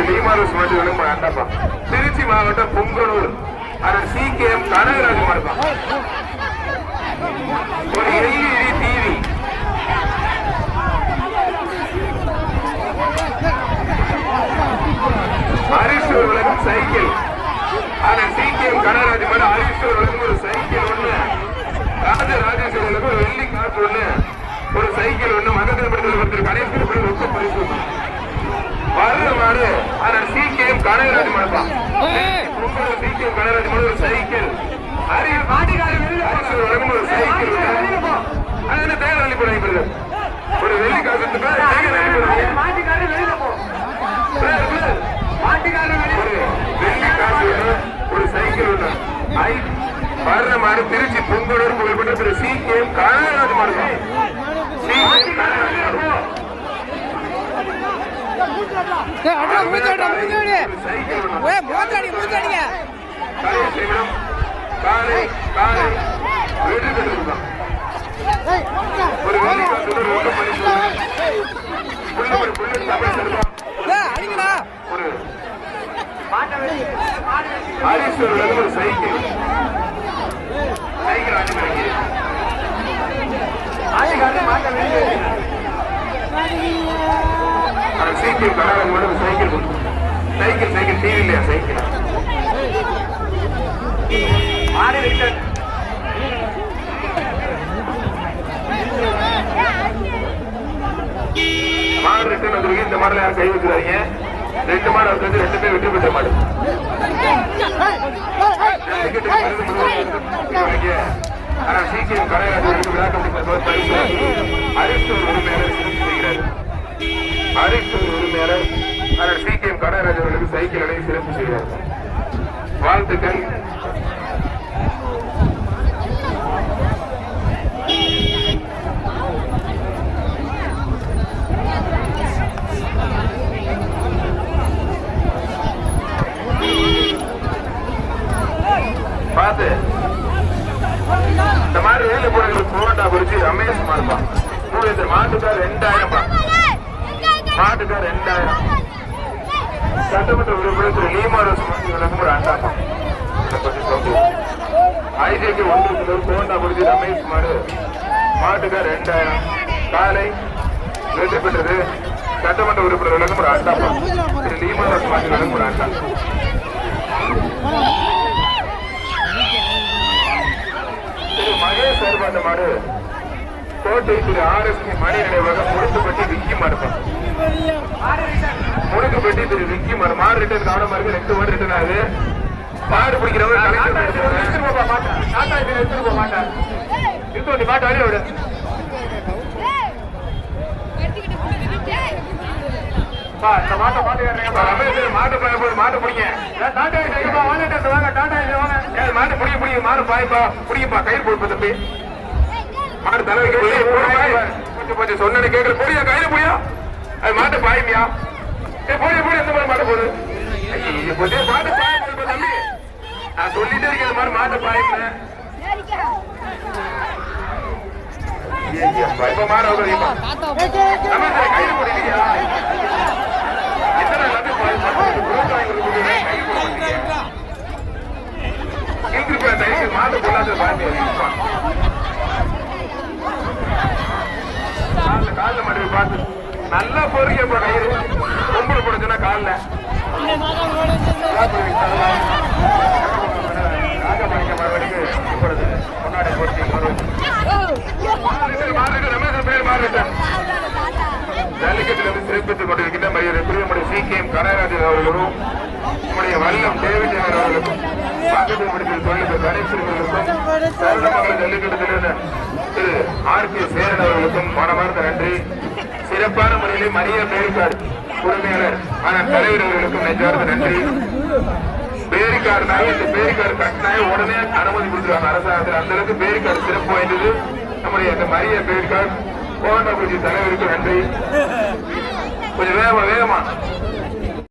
திரு லீமாரோஸ் மாட்டுகளும் அண்டப்பா. திருச்சி மாவட்டம் புங்கனூர் CKM கனகராஜ் மாடுப்பா. ஒரு LED டிவி ஹரிஸ்வர் உலகம் சைக்கிள் CKM கனகராஜ் மாடு. ஹரிஸ்வர் உலகம் ஒரு சைக்கிள் ஒண்ணு, ராஜேஸ்வரர் உலகம் ஒரு வெள்ளி காற்று ஒண்ணு, ஒரு சைக்கிள் ஒண்ணு, மகத்தில் படுத்தல் கணேஸ்வரர் ரொம்ப பரிசு வர்ற மாடு. CKM கனகராஜ் மாடுப்பா. CKM கனகராஜ் மாடு ஒரு சைக்கிள். ஹரிஸ்வர் உலகம் ஒரு சைக்கிள் அது தேவை அனுப்பிடுறாங்க. ஒரு வெள்ளி காசுக்கு ஒரு சைக்கிள் ஒண்ணு. வர்ற மாடு திருச்சி பொங்கலூர் புகழ்பெற்ற திரு CKM கனகராஜ் மாடு. ஒரு வெள்ளி காசு ஒரு ஹரிஸ்வர் ஒரு சைக்கிள் CKM கனகராஜ் மாடு சைக்கிள் சைக்கிள் சைக்கிள் டிவி இல்லையா சைக்கிள் மாடு ரிட்டர்ன் வந்துருக்கு. இந்த மாடல யாரும் கை வச்சுறாங்க. 2 மாடு வந்து 2 பேர் வெற்றி பெற்ற மாடு. CKM கனகராஜ் விழா கமிட்டி ஹரிஸ்வர் உரிமையாளர் செய்கிறார். ஹரிஸ்வர் உரிமையாளர் CKM கனகராஜ் அவர்களுக்கு சைக்கிள் அணை சிறப்பு செய்கிறார். வாழ்த்துக்கள். பார்த்து இந்த மாதிரி வேலை போடுறதுக்கு போராட்டா குறிச்சு ரமேஷ் மாடுப்பான். மாட்டுக்கார் 2000 மாட்டுக்கார் 2000. சட்டமன்ற உறுப்பினர் திரு லீமாரோஸ் மாட்டுகளுக்கு ஒரு அண்டாப்பா. IJK 1 போண்டா குறிச்சி ரமேஷ் மாடு. மாட்டுக்கார் 2000 காலை வெற்றி பெற்றது. சட்டமன்ற உறுப்பினர்களுக்கும் ஒரு அண்டாப்பா. திரு லீமாரோஸ் மாட்டுகளுக்கும் ஒரு அண்டா. திரு மகேஷ் ஏற்பாட்டு மாடு கோட்டை திரு RSK மணி நினைவாக முடுக்குப்பட்டி விக்கி மாடுப்பான். முடுக்குப்பட்டி திரு விக்கி மாடு. மாடு ரிட்டர்ன் கவனமா இருக்கு. 2 மாடு ரிட்டர்ன் ஆகுது. மாடு பிடிக்கிறவங்க மாட்டு அடி விடு. மாட்டு பிடிங்க. மாட்டு பிடிக்க மாடு பாய்ப்பா பிடிப்பா கயிறு போட்டு தம்பி. மாடு தலைவைக்கு கொஞ்சம் சொன்ன கேட்கல புரியா கையில புரியா அது மாட்டு பாயுமியா போய் போய் எந்த மாதிரி மாட்ட போகுது மாட்டு பாய தம்பி. நான் சொல்லிட்டே இருக்கேன் மாதிரி மாட்டு பாயுங்க. இப்ப மாட கையில் போடுறீங்க. மாட்டு பொருளாதார காலில் மட்டும் பார்த்து நல்லா பொறுக்க கயிறு பொம்பளை போடுச்சுன்னா காலில் முன்னாடி ரமேஷ் பேர் மாறிட்டேன். ஜல்லிக்கட்டிலிருந்து சிறப்பித்துக் கொண்டிருக்கின்ற மரியாதை CKM கனகராஜன் அவர்களும் நம்முடைய வல்லம் டேவிட் அவர்களுக்கும் பக்கத்தில் முடிப்பில் தொழில் கணேசர்களுக்கும் சரணமங்கல ஜல்லிக்கட்டிலிருந்து திரு RK சேரன் அவர்களுக்கும் மனமார்ந்த நன்றி. சிறப்பான முறையில் மரியாதை பேரிக்காடு உரிமையாளர் தலைவர் அவர்களுக்கும் நெஞ்சார்ந்த நன்றி. பேரிக்காடுனால இந்த பேரிக்காடு கட்டினாய உடனே அனுமதி கொடுத்துருவாங்க அரசாங்கத்தில். அந்த அளவுக்கு பேரிக்காடு சிறப்பு வாய்ந்தது. நம்முடைய இந்த மரிய பேரிக்காடு கோவண்டபுரி தலைவருக்கு நன்றி. கொஞ்சம் வேகமா